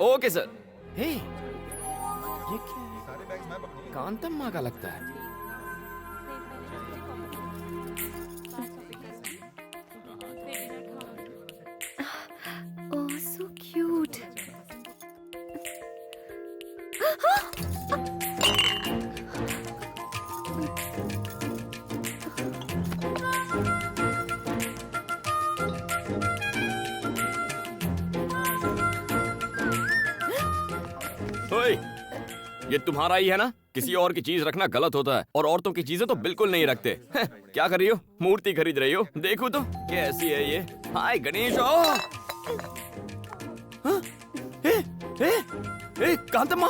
Okay sir. हे, ये क्या है? कांतम्मा का लगता है। ओह सो क्यूट। ओए, ये तुम्हारा ही है ना? किसी और की चीज रखना गलत होता है और औरतों की चीजें तो बिल्कुल नहीं रखते। क्या कर रही हो? मूर्ति खरीद रही हो? देखो तो कैसी है ये। हाय गणेश। कांतम्मा,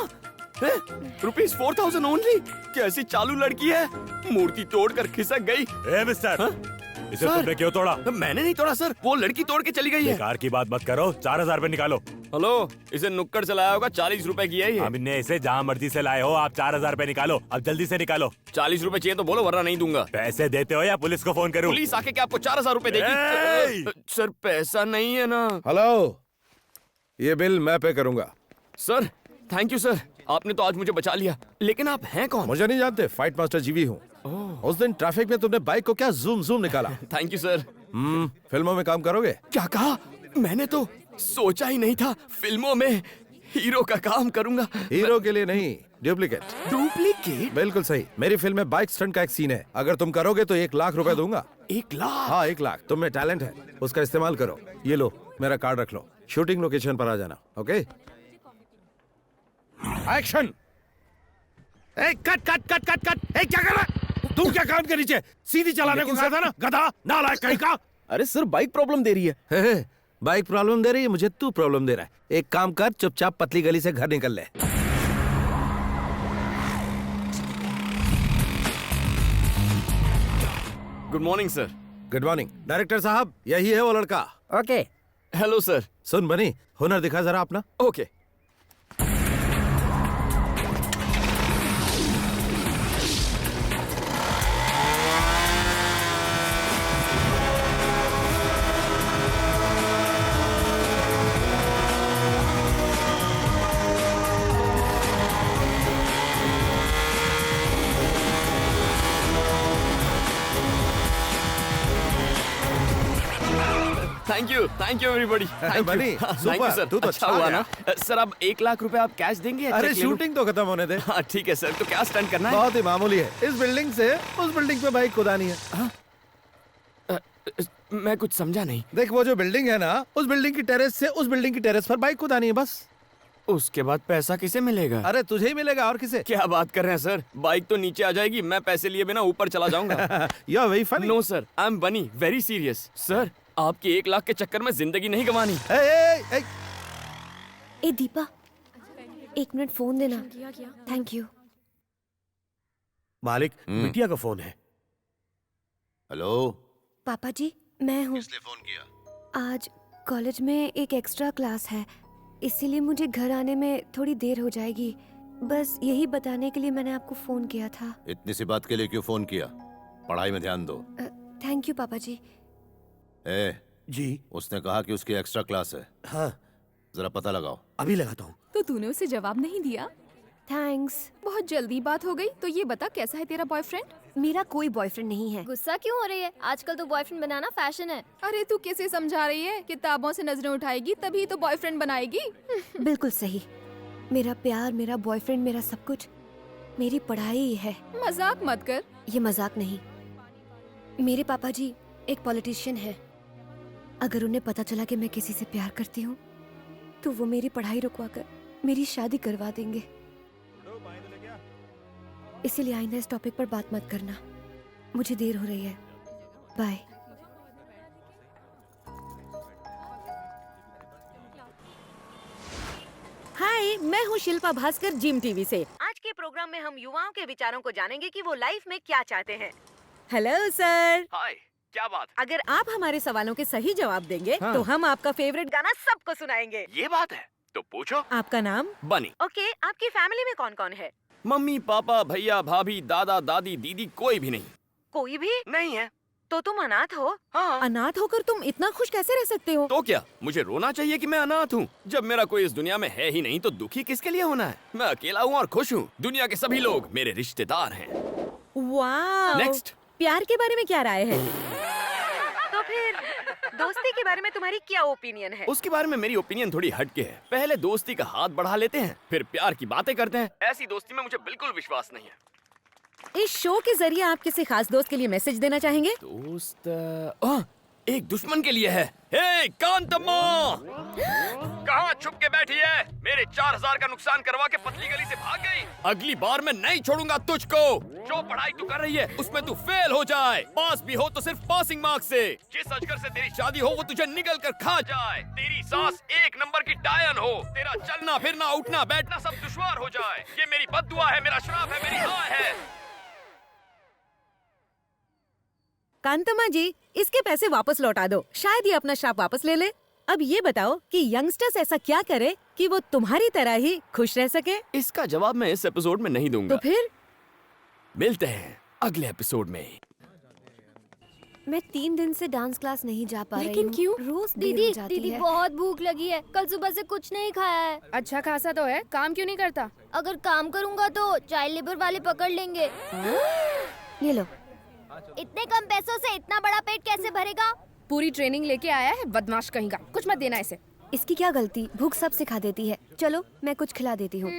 ₹4000 ओनली। कैसी चालू लड़की है, मूर्ति तोड़कर खिसक गई। मिस्टर, इसे तुमने क्यों तोड़ा? मैंने नहीं तोड़ा सर, वो लड़की तोड़ के चली गई है। बेकार की बात मत करो, 4000 रुपए निकालो। हेलो, इसे नुक्कड़ से लाया होगा, 40 रुपए की है ये। हमने इसे जहाँ मर्जी से लाए हो, आप 4000 रुपए निकालो, अब जल्दी से निकालो। 40 रुपए चाहिए तो बोलो, वरना नहीं दूंगा। पैसे देते हो या पुलिस को फोन करूं? पुलिस आके क्या आपको 4000 रुपए देगी? सर पैसा नहीं है ना। हेलो, ये बिल मैं पे करूंगा। सर थैंक यू सर, आपने तो आज मुझे बचा लिया। लेकिन आप हैं कौन? मुझे नहीं जानते, फाइट मास्टर जीवी हूँ। उस दिन ट्रैफिक में तुमने बाइक को क्या जूम जूम निकाला। Thank you sir. फिल्मों में काम करोगे? क्या कहा? मैंने तो सोचा ही नहीं था फिल्मों में हीरो का काम करूंगा। हीरो के लिए नहीं, डुप्लीकेट। डुप्लीकेट? बिल्कुल सही। मेरी फिल्म में बाइक स्टंट का एक सीन है, अगर तुम करोगे तो 1 लाख रुपए दूंगा। 1 लाख? हाँ 1 लाख। तुम में टैलेंट है, उसका इस्तेमाल करो। ये लो, मेरा कार्ड रख लो, शूटिंग लोकेशन पर आ जाना। Okay, action. Cut cut cut cut cut. क्या कर रहा है तू? क्या कान के नीचे सीधी चलाने को कहा था ना, गधा नालायक कहीं का। अरे सर, बाइक प्रॉब्लम दे रही है। बाइक प्रॉब्लम दे रही है, मुझे तू प्रॉब्लम दे रहा है। एक काम कर, चुपचाप पतली गली से घर निकल ले। Good morning sir. Good morning. Director साहब, यही है वो लड़का। ओके। Hello sir. सुन बनी, हुनर दिखा जरा अपना। ओके। Thank you everybody. बनी, थैंक यू सुपर, सर। तू तो अच्छा अच्छा हुआ गया। ना सर। अब 1 लाख रुपए आप कैश देंगे या अरे चेक ले लूं? शूटिंग तो खत्म होने दे। हाँ ठीक है सर। तो क्या स्टंट करना है? बहुत ही मामूली है। इस बिल्डिंग से उस बिल्डिंग पे बाइक कुदानी है। मैं कुछ समझा नहीं। देख, वो जो बिल्डिंग है ना, उस बिल्डिंग की टेरेस से उस बिल्डिंग की टेरेस पर बाइक कुदानी है, बस। उसके बाद पैसा किसे मिलेगा? अरे तुझे ही मिलेगा, और किसे? क्या बात कर रहे हैं सर? बाइक तो नीचे आ जाएगी, मैं पैसे लिए बिना ऊपर चला जाऊंगा। You are very funny. No sir, I am बनी वेरी सीरियस। सर आपके 1 लाख के चक्कर में जिंदगी नहीं गंवानी। ए दीपा, 1 मिनट फोन देना। Thank you. मालिक, बिटिया का फोन है। हेलो, पापा जी, मैं हूँ। किसने फोन किया? आज कॉलेज में एक एक्स्ट्रा क्लास है, इसीलिए मुझे घर आने में थोड़ी देर हो जाएगी। बस यही बताने के लिए मैंने आपको फोन किया था। इतनी सी बात के लिए क्यों फोन किया? पढ़ाई में ध्यान दो। थैंक यू पापा जी। जी। उसने कहा कि उसकी एक्स्ट्रा क्लास है। हाँ, जरा पता लगाओ। अभी लगाता हूँ। तो तूने उसे जवाब नहीं दिया? थैंक्स। बहुत जल्दी बात हो गई। तो ये बता, कैसा है तेरा बॉयफ्रेंड? मेरा कोई बॉयफ्रेंड नहीं है। गुस्सा क्यों हो रही है? आजकल तो बॉयफ्रेंड बनाना फैशन है। अरे तू कैसे समझा रही है? किताबों से नजरें उठाएगी तभी तो बॉयफ्रेंड बनाएगी। बिल्कुल सही। मेरा प्यार, मेरा बॉयफ्रेंड, मेरा सब कुछ मेरी पढ़ाई है। मजाक मत कर। ये मजाक नहीं। मेरे पापा जी एक पॉलिटिशियन है। अगर उन्हें पता चला कि मैं किसी से प्यार करती हूँ तो वो मेरी पढ़ाई रुकवाकर मेरी शादी करवा देंगे। इसीलिए आइंदा इस टॉपिक पर बात मत करना। मुझे देर हो रही है। बाय। हाय, मैं हूँ शिल्पा भास्कर, जिम टीवी से। आज के प्रोग्राम में हम युवाओं के विचारों को जानेंगे कि वो लाइफ में क्या चाहते हैं। Hello sir. हाय, क्या बात? अगर आप हमारे सवालों के सही जवाब देंगे हाँ। तो हम आपका फेवरेट गाना सबको सुनाएंगे। ये बात है तो पूछो। आपका नाम? बनी। ओके, आपकी फैमिली में कौन कौन है? मम्मी पापा भैया भाभी दादा दादी दीदी कोई भी नहीं। कोई भी नहीं है। तो तुम अनाथ हो? हाँ। अनाथ होकर तुम इतना खुश कैसे रह सकते हो? तो क्या मुझे रोना चाहिए कि मैं अनाथ हूँ? जब मेरा कोई इस दुनिया में है ही नहीं तो दुखी किसके लिए होना है? मैं अकेला हूँ और खुश हूँ। दुनिया के सभी लोग मेरे रिश्तेदार हैं। वाह। Next. प्यार के बारे में क्या राय है? तो फिर दोस्ती के बारे में तुम्हारी क्या ओपिनियन है? उसके बारे में मेरी ओपिनियन थोड़ी हटके है। पहले दोस्ती का हाथ बढ़ा लेते हैं, फिर प्यार की बातें करते हैं। ऐसी दोस्ती में मुझे बिल्कुल विश्वास नहीं है। इस शो के जरिए आप किसी खास दोस्त के लिए मैसेज देना चाहेंगे? दोस्त एक दुश्मन के लिए है। हे कांतम्मा, कहाँ छुप के बैठी है? मेरे 4000 का नुकसान करवा के पतली गली से भाग गई। अगली बार मैं नहीं छोड़ूंगा तुझको। जो पढ़ाई तू कर रही है उसमें तू फेल हो जाए, पास भी हो तो सिर्फ पासिंग मार्क्स से। जिस अजगर से तेरी शादी हो वो तुझे निगल कर खा जाए। तेरी सास 1 नंबर की डायन हो। तेरा चलना फिरना उठना बैठना सब दुश्वार हो जाए। ये मेरी बद्दुआ है, मेरा श्राप है, मेरी हाय है। कांतम्मा जी, इसके पैसे वापस लौटा दो, शायद ये अपना श्राप वापस ले ले। अब ये बताओ कि यंगस्टर्स ऐसा क्या करे कि वो तुम्हारी तरह ही खुश रह सके? इसका जवाब मैं इस एपिसोड में नहीं दूंगा। तो फिर मिलते हैं अगले एपिसोड में। मैं 3 दिन से डांस क्लास नहीं जा पा रही लेकिन हूँ। क्यों? रोज देर हो जाती दीदी है। बहुत भूख लगी है, कल सुबह से कुछ नहीं खाया है। अच्छा खासा तो है, काम क्यों नहीं करता? अगर काम करूँगा तो चाइल्ड लेबर वाले पकड़ लेंगे। ये लो। इतने कम पैसों से इतना बड़ा पेट कैसे भरेगा? पूरी ट्रेनिंग लेके आया है बदमाश कहीं का। कुछ मत देना इसे। इसकी क्या गलती? भूख सब सिखा देती है। चलो मैं कुछ खिला देती हूँ।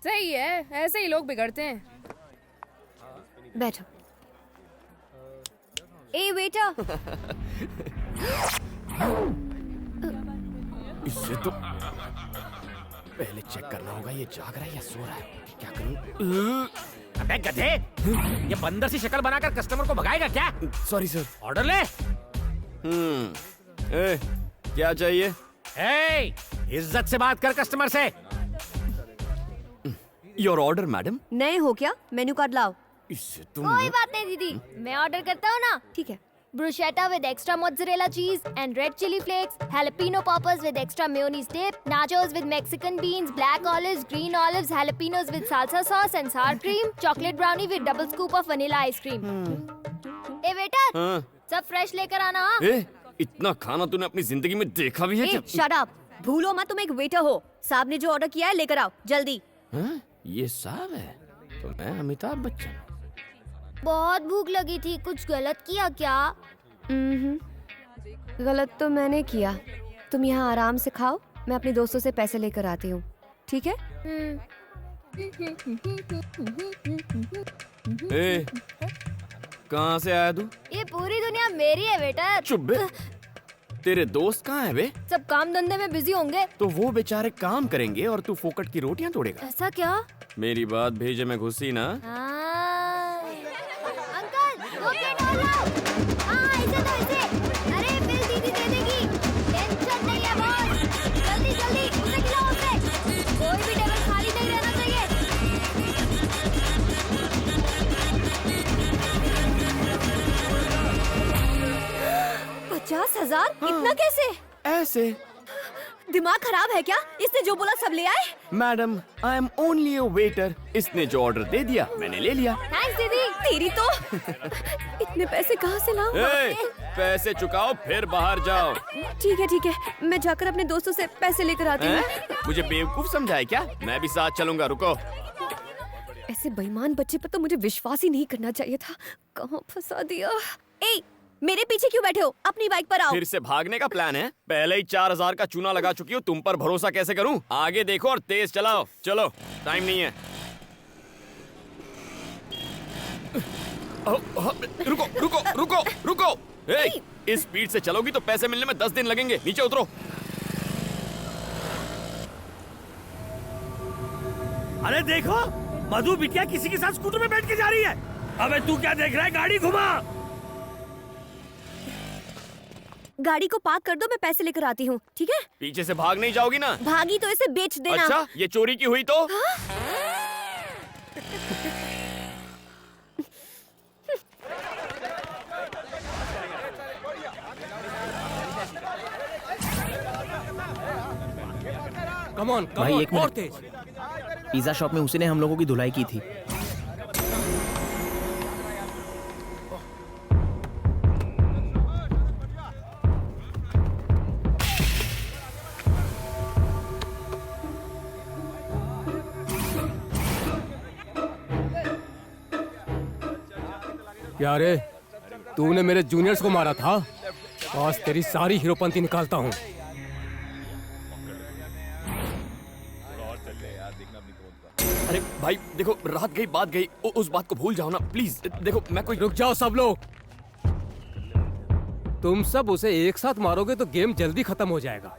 सही है, ऐसे ही लोग बिगड़ते हैं। बैठो। ए बेटा। इससे तो पहले चेक करना होगा ये जाग रहा है या सो रहा है। क्या करूं? अबे गधे, ये बंदर सी शक्ल बनाकर कस्टमर को भगाएगा क्या? Sorry sir. ऑर्डर ले। क्या चाहिए? ए, इज्जत से बात कर कस्टमर से। Your order madam. नए हो क्या? मेन्यू कार्ड लाओ। इससे तुम कोई बात नहीं दीदी, मैं ऑर्डर करता हूँ ना। ठीक है। Bruschetta with extra mozzarella cheese and red chili flakes, jalapeno poppers with extra mayonnaise dip, nachos with Mexican beans, black olives, green olives, jalapenos with salsa sauce and sour cream, chocolate brownie with double scoop of vanilla ice cream. ए बेटा, हाँ? सब fresh लेकर आना। हाँ? इतना खाना तूने अपनी जिंदगी में देखा भी है? ए, शट अप। भूलो मत तुम एक वेटर हो। साहब ने जो ऑर्डर किया है लेकर आओ जल्दी। हाँ? ये साहब है तो मैं अमिताभ बच्चन। बहुत भूख लगी थी, कुछ गलत किया क्या? गलत तो मैंने किया। तुम यहाँ आराम से खाओ, मैं अपने दोस्तों से पैसे लेकर आती हूँ। ठीक है? कहाँ से आया तू? ये पूरी दुनिया मेरी है बेटा। चुप बे। तेरे दोस्त कहाँ है बे? सब काम धंधे में बिजी होंगे। तो वो बेचारे काम करेंगे और तू फोकट की रोटियां तोड़ेगा। ऐसा क्या? मेरी बात भेजे में घुसी ना। अंकल, 2 प्लेट और लाओ। हाँ, इसे दो इसे। अरे बिल दीदी दे देगी, टेंशन नहीं है बॉस। जल्दी जल्दी उसे खिलाओ उसे। कोई भी टेबल खाली नहीं रहना चाहिए। 50,000? इतना कैसे? ऐसे। दिमाग खराब है क्या? इसने जो बोला सब ले आए? Madam, I am only a waiter. इसने जो ऑर्डर दे दिया मैंने ले लिया। थैंक्स दीदी। तेरी तो इतने पैसे कहाँ से लाऊं? पैसे चुकाओ फिर बाहर जाओ। ठीक है, मैं जाकर अपने दोस्तों से पैसे लेकर आती हूँ। मुझे बेवकूफ समझा है क्या? मैं भी साथ चलूंगा, रुको। ऐसे बेईमान बच्चे पर तो मुझे विश्वास ही नहीं करना चाहिए था। कहाँ फंसा दिया? ए, मेरे पीछे क्यों बैठे हो? अपनी बाइक पर आओ। फिर से भागने का प्लान है? पहले ही 4000 का चूना लगा चुकी हूँ, तुम पर भरोसा कैसे करूँ? आगे देखो और तेज चलाओ। चलो, टाइम नहीं है। रुको रुको रुको रुको। इस स्पीड से चलोगी तो पैसे मिलने में 10 दिन लगेंगे। नीचे उतरो। अरे देखो, मधु बिटिया किसी के साथ स्कूटर में बैठ के जा रही है। अबे तू क्या देख रहा है? गाड़ी घुमा। गाड़ी को पार्क कर दो, मैं पैसे लेकर आती हूँ। ठीक है? पीछे से भाग नहीं जाओगी ना? भागी तो इसे बेच देना। अच्छा, ये चोरी की हुई तो? कम ऑन भाई, एक और मिनट। तेज। पिज्जा शॉप में उसी ने हम लोगों की धुलाई की थी। प्यारे, तूने मेरे जूनियर्स को मारा था, आज तेरी सारी हीरोपंती निकालता हूँ। अरे भाई देखो, रात गई बात गई, उस बात को भूल जाओ ना प्लीज। देखो मैं कोई रुक जाओ सब लोग। तुम सब उसे एक साथ मारोगे तो गेम जल्दी खत्म हो जाएगा,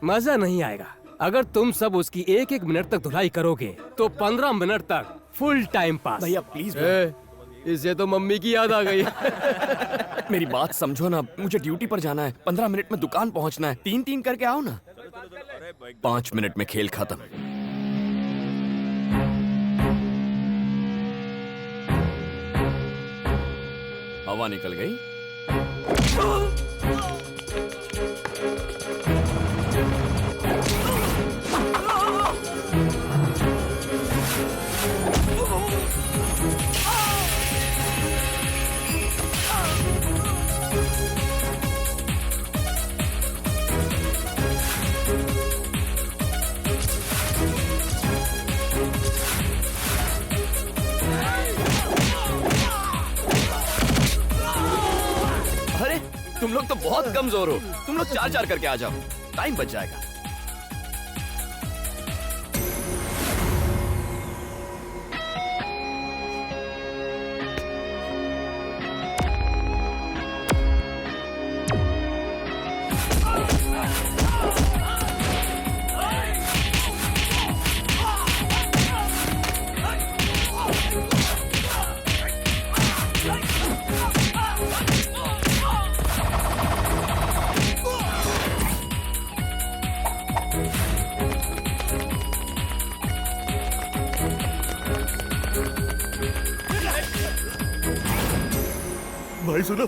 मजा नहीं आएगा। अगर तुम सब उसकी एक एक मिनट तक धुलाई करोगे तो 15 मिनट तक फुल टाइम पास। भैया प्लीज। इसे तो मम्मी की याद आ गई। मेरी बात समझो ना, मुझे ड्यूटी पर जाना है, 15 मिनट में दुकान पहुंचना है। 3-3 करके आओ ना। 5 मिनट में खेल खत्म। हवा निकल गई। अरे तुम लोग तो बहुत कमजोर हो। तुम लोग 4-4 करके आ जाओ, टाइम बच जाएगा। भाई सुनो।